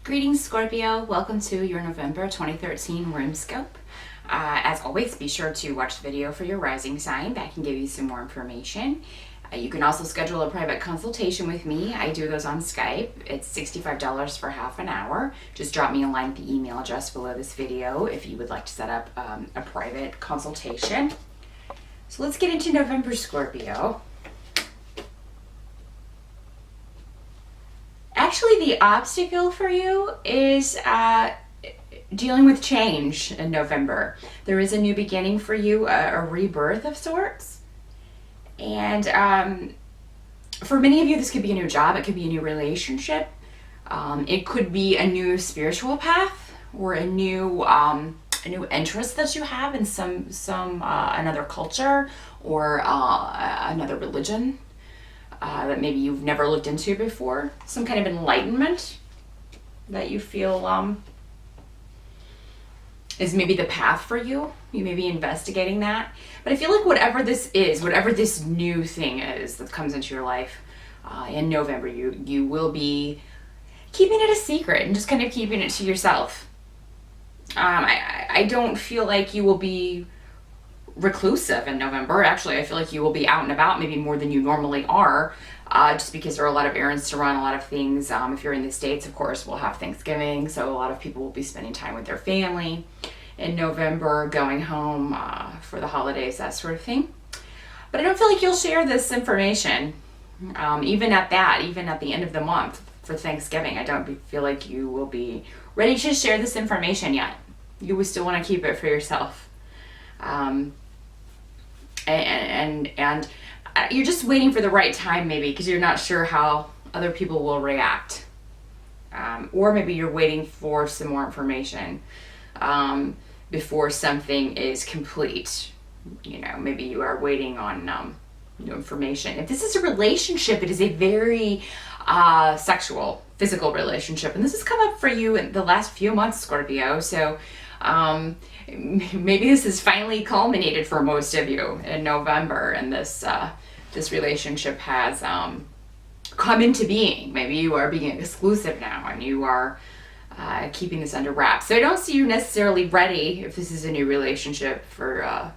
Greetings, Scorpio. Welcome to your November 2013 Runescope. As always, be sure to watch the video for your rising sign. That can give you some more information. You can also schedule a private consultation with me. I do those on Skype. It's $65 for half an hour. Just drop me a line at the email address below this video if you would like to set up a private consultation. So let's get into November, Scorpio. Actually, the obstacle for you is dealing with change in November. There is a new beginning for you, a rebirth of sorts. And for many of you, this could be a new job. It could be a new relationship. It could be a new spiritual path or a new interest that you have in some another culture or another religion. That maybe you've never looked into before. Some kind of enlightenment that you feel is maybe the path for you. You may be investigating that. But I feel like whatever this is, whatever this new thing is that comes into your life in November, you will be keeping it a secret and just kind of keeping it to yourself. I don't feel like you will be reclusive in November. Actually, I feel like you will be out and about maybe more than you normally are, just because there are a lot of errands to run, a lot of things. If you're in the States, of course, we'll have Thanksgiving, so a lot of people will be spending time with their family in November, going home for the holidays, that sort of thing. But I don't feel like you'll share this information, even at the end of the month for Thanksgiving. I don't feel like you will be ready to share this information yet. You would still want to keep it for yourself. And you're just waiting for the right time, maybe because you're not sure how other people will react, or maybe you're waiting for some more information before something is complete. Maybe you are waiting on new information. If this is a relationship, it is a very sexual, physical relationship, and this has come up for you in the last few months, Scorpio. So maybe this has finally culminated for most of you in November, and this relationship has come into being. Maybe you are being exclusive now, and you are keeping this under wraps. So I don't see you necessarily ready, if this is a new relationship for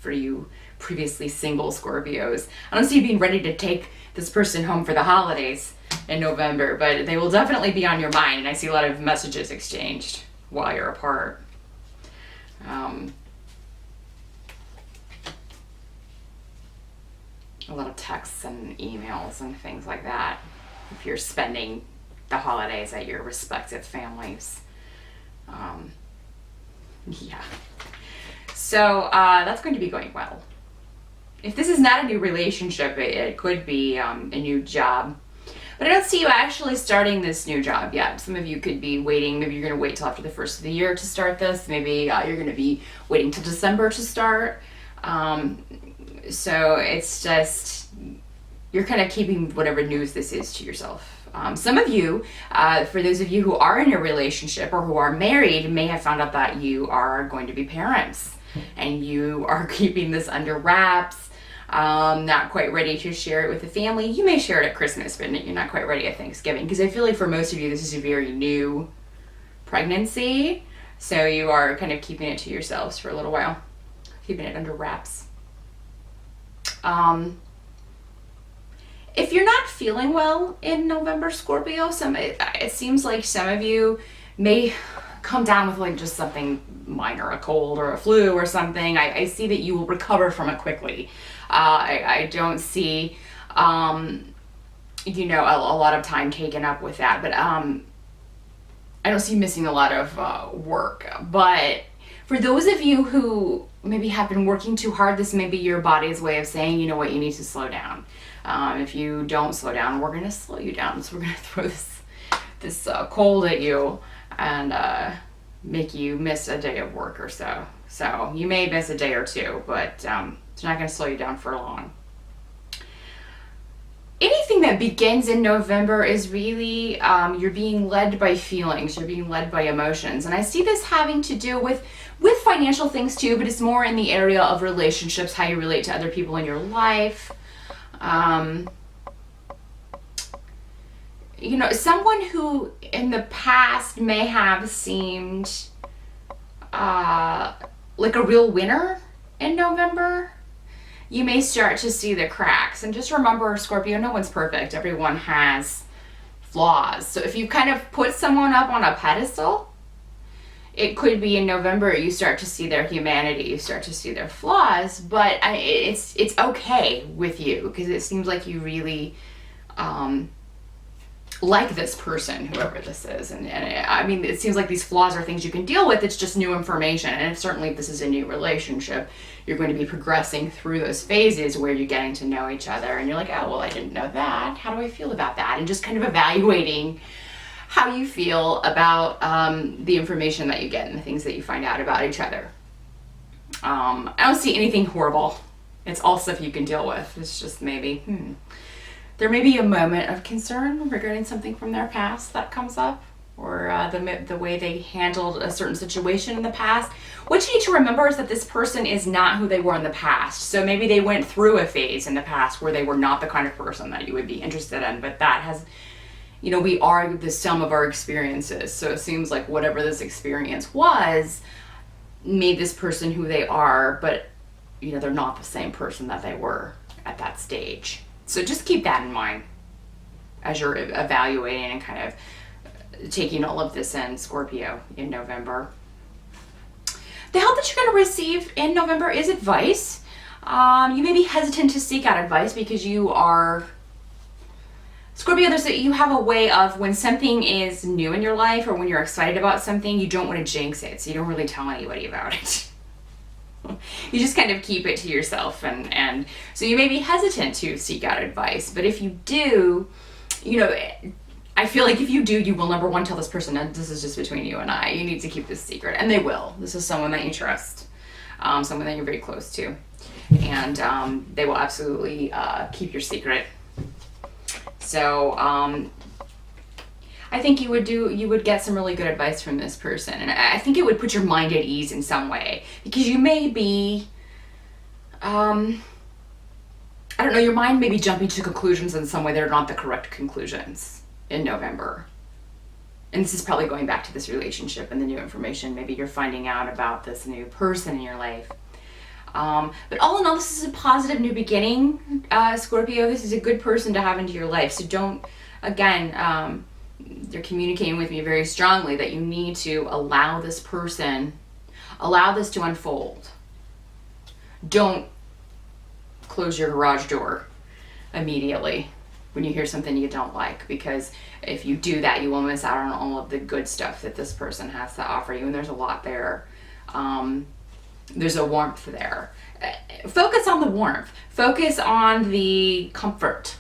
you previously single Scorpios. I don't see you being ready to take this person home for the holidays in November, but they will definitely be on your mind, and I see a lot of messages exchanged while you're apart. A lot of texts and emails and things like that if you're spending the holidays at your respective families. Yeah. So that's going to be going well. If this is not a new relationship, it could be a new job. But I don't see you actually starting this new job yet. Some of you could be waiting. Maybe you're going to wait till after the first of the year to start this. Maybe you're going to be waiting till December to start. So it's just, you're kind of keeping whatever news this is to yourself. Some of you, for those of you who are in a relationship or who are married, may have found out that you are going to be parents. And you are keeping this under wraps. Not quite ready to share it with the family. You may share it at Christmas, but you're not quite ready at Thanksgiving, because I feel like for most of you this is a very new pregnancy, so you are kind of keeping it to yourselves for a little while, keeping it under wraps. If you're not feeling well in November, Scorpio, it seems like some of you may come down with like just something minor, a cold or a flu or something. I see that you will recover from it quickly. I don't see, a lot of time taken up with that, but I don't see you missing a lot of work. But for those of you who maybe have been working too hard, this may be your body's way of saying, you know what, you need to slow down. If you don't slow down, we're going to slow you down. So we're going to throw this cold at you and make you miss a day of work or so. So you may miss a day or two, but it's not going to slow you down for long. Anything that begins in November is really, you're being led by feelings, you're being led by emotions. And I see this having to do with financial things too, but it's more in the area of relationships, how you relate to other people in your life. someone who in the past may have seemed like a real winner in November, you may start to see the cracks. And just remember, Scorpio, no one's perfect. Everyone has flaws. So if you kind of put someone up on a pedestal, it could be in November you start to see their humanity, you start to see their flaws, but it's okay with you, because it seems like you really like this person, whoever this is. And I mean, it seems like these flaws are things you can deal with. It's just new information. And certainly if this is a new relationship, you're going to be progressing through those phases where you're getting to know each other. And you're like, oh, well, I didn't know that. How do I feel about that? And just kind of evaluating how you feel about the information that you get and the things that you find out about each other. I don't see anything horrible. It's all stuff you can deal with. It's just maybe, there may be a moment of concern regarding something from their past that comes up, or the way they handled a certain situation in the past. What you need to remember is that this person is not who they were in the past. So maybe they went through a phase in the past where they were not the kind of person that you would be interested in, but that has, we are the sum of our experiences. So it seems like whatever this experience was made this person who they are, but they're not the same person that they were at that stage. So just keep that in mind as you're evaluating and kind of taking all of this in, Scorpio, in November. The help that you're going to receive in November is advice. You may be hesitant to seek out advice because you are Scorpio. You have a way of, when something is new in your life or when you're excited about something, you don't want to jinx it, so you don't really tell anybody about it. You just kind of keep it to yourself, and so you may be hesitant to seek out advice. But if you do, I feel like if you do, you will, number one, tell this person that this is just between you and I. You need to keep this secret, and they will. This is someone that you trust, someone that you're very close to, and they will absolutely keep your secret. So I think you would get some really good advice from this person. And I think it would put your mind at ease in some way, because you may be, I don't know, your mind may be jumping to conclusions in some way that are not the correct conclusions in November. And this is probably going back to this relationship and the new information. Maybe you're finding out about this new person in your life. But all in all, this is a positive new beginning, Scorpio. This is a good person to have into your life. So don't, again, they're communicating with me very strongly that you need to allow this to unfold. Don't close your garage door immediately when you hear something you don't like, because if you do that, you will miss out on all of the good stuff that this person has to offer you. And there's a lot there. There's a warmth there. Focus on the warmth. Focus on the comfort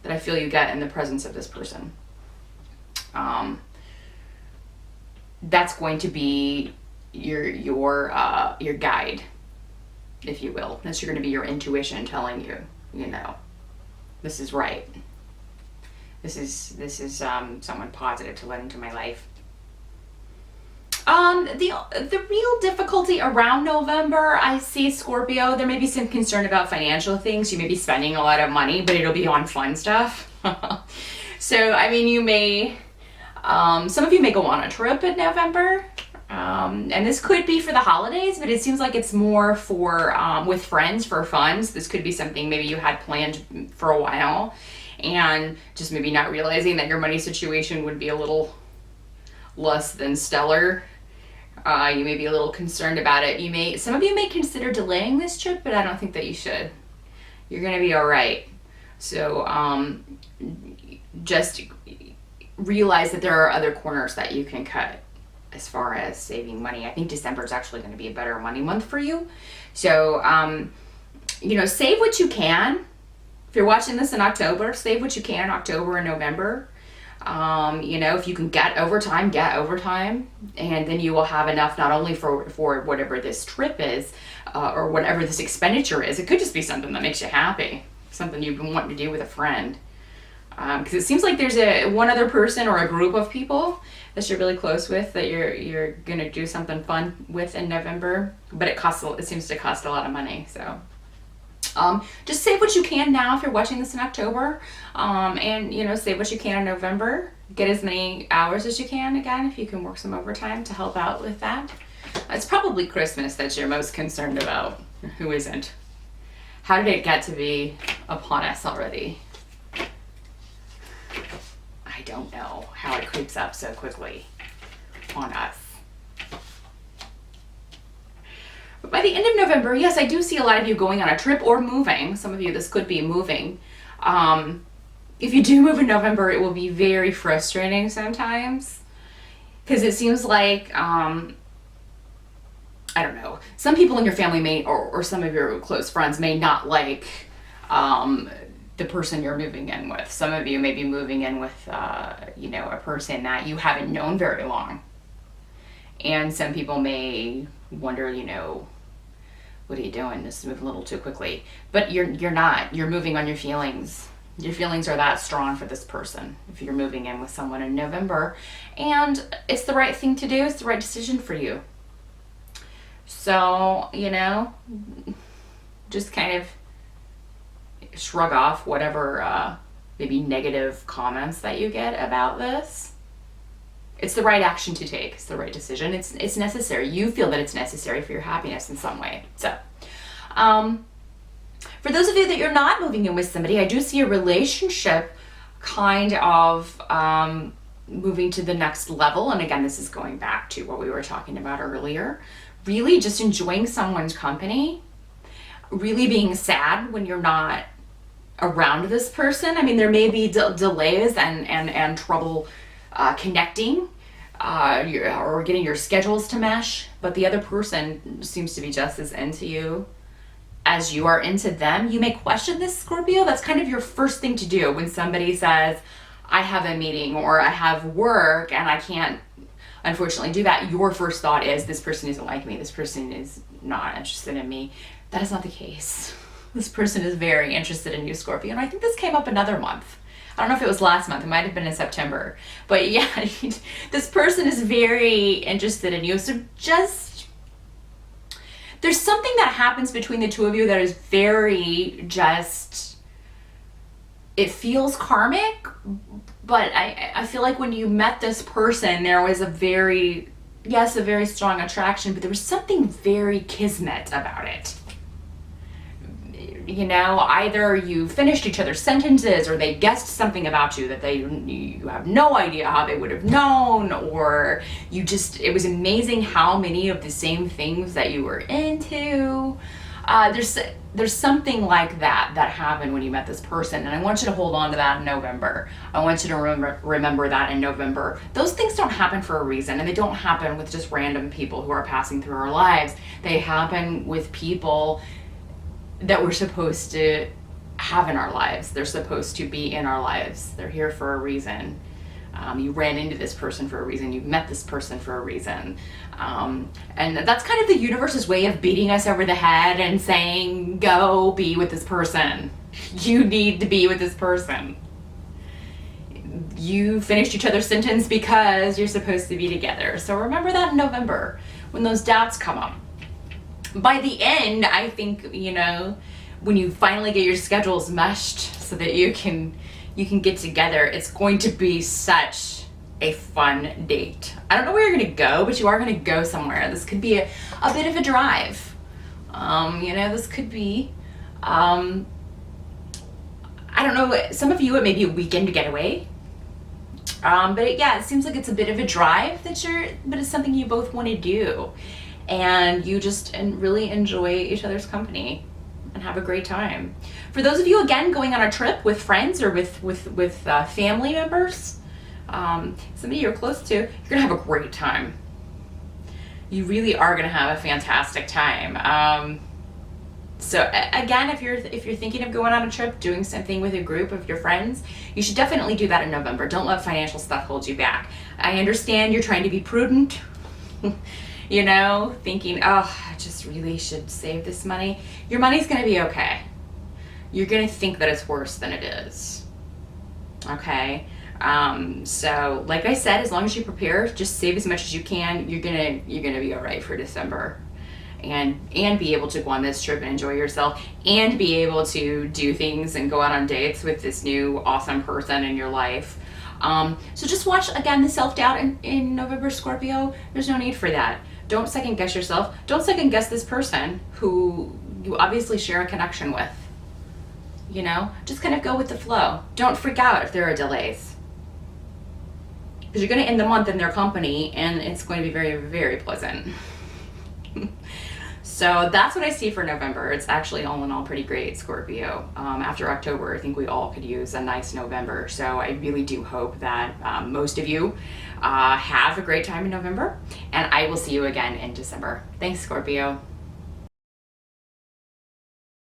that I feel you get in the presence of this person. That's going to be your guide, if you will. That's going to be your intuition telling you, this is right. This is someone positive to let into my life. The real difficulty around November, I see, Scorpio, there may be some concern about financial things. You may be spending a lot of money, but it'll be on fun stuff. So, I mean, you may, some of you may go on a trip in November. And this could be for the holidays, but it seems like it's more for, with friends for fun. So this could be something maybe you had planned for a while, and just maybe not realizing that your money situation would be a little less than stellar. You may be a little concerned about it. Some of you may consider delaying this trip, but I don't think that you should. You're going to be all right. So just realize that there are other corners that you can cut as far as saving money. I think December is actually going to be a better money month for you. So, save what you can. If you're watching this in October, save what you can October and November. If you can get overtime, and then you will have enough not only for whatever this trip is, or whatever this expenditure is. It could just be something that makes you happy, something you've been wanting to do with a friend. Because it seems like there's one other person or a group of people that you're really close with that you're gonna do something fun with in November, but it seems to cost a lot of money. So Just save what you can now if you're watching this in October, and save what you can in November. Get as many hours as you can, again, if you can work some overtime to help out with that. It's probably Christmas that you're most concerned about. Who isn't? How did it get to be upon us already? I don't know how it creeps up so quickly on us. But by the end of November, yes, I do see a lot of you going on a trip or moving. Some of you, this could be moving. If you do move in November, it will be very frustrating sometimes, because it seems like, I don't know, some people in your family may, or some of your close friends may not like the person you're moving in with. Some of you may be moving in with, a person that you haven't known very long. And some people may wonder, what are you doing? This is moving a little too quickly. But you're not. You're moving on your feelings. Your feelings are that strong for this person if you're moving in with someone in November. And it's the right thing to do. It's the right decision for you. So, just kind of shrug off whatever maybe negative comments that you get about this. It's the right action to take. It's the right decision. It's necessary. You feel that it's necessary for your happiness in some way. So, for those of you that you're not moving in with somebody, I do see a relationship kind of moving to the next level. And again, this is going back to what we were talking about earlier. Really just enjoying someone's company. Really being sad when you're not around this person. I mean, there may be delays and trouble connecting or getting your schedules to mesh, but the other person seems to be just as into you as you are into them. You may question this, Scorpio. That's kind of your first thing to do when somebody says, I have a meeting or I have work and I can't unfortunately do that. Your first thought is, this person isn't like me. This person is not interested in me. That is not the case. This person is very interested in you, Scorpio. And I think this came up another month. I don't know if it was last month. It might have been in September. But yeah, this person is very interested in you. So there's something that happens between the two of you that is very it feels karmic. But I feel like when you met this person, there was a very strong attraction, but there was something very kismet about it. Either you finished each other's sentences or they guessed something about you that you have no idea how they would have known, or it was amazing how many of the same things that you were into. There's something like that happened when you met this person, and I want you to hold on to that in November. I want you to remember that in November. Those things don't happen for a reason, and they don't happen with just random people who are passing through our lives. They happen with people that we're supposed to have in our lives. They're supposed to be in our lives. They're here for a reason. You ran into this person for a reason. You met this person for a reason. And that's kind of the universe's way of beating us over the head and saying, go be with this person. You need to be with this person. You finished each other's sentence because you're supposed to be together. So remember that in November when those doubts come up. By the end, I think, when you finally get your schedules meshed so that you can get together, it's going to be such a fun date. I don't know where you're going to go, but you are going to go somewhere. This could be a bit of a drive. This could be, I don't know, some of you, it may be a weekend getaway. But it seems like it's a bit of a drive but it's something you both want to do. And you just really enjoy each other's company and have a great time. For those of you, again, going on a trip with friends or with family members, somebody you're close to, you're gonna have a great time. You really are gonna have a fantastic time. So again, if you're thinking of going on a trip, doing something with a group of your friends, you should definitely do that in November. Don't let financial stuff hold you back. I understand you're trying to be prudent. Thinking, I just really should save this money. Your money's going to be okay. You're going to think that it's worse than it is. Okay? So like I said, as long as you prepare, just save as much as you can. You're going to be all right for December. and be able to go on this trip and enjoy yourself, and be able to do things and go out on dates with this new awesome person in your life. So just watch, again, the self-doubt in November, Scorpio. There's no need for that. Don't second guess yourself. Don't second guess this person who you obviously share a connection with. You know, just kind of go with the flow. Don't freak out if there are delays, because you're going to end the month in their company and it's going to be very, very pleasant. So that's what I see for November. It's actually all in all pretty great, Scorpio. After October, I think we all could use a nice November. So I really do hope that most of you have a great time in November, and I will see you again in December. Thanks, Scorpio.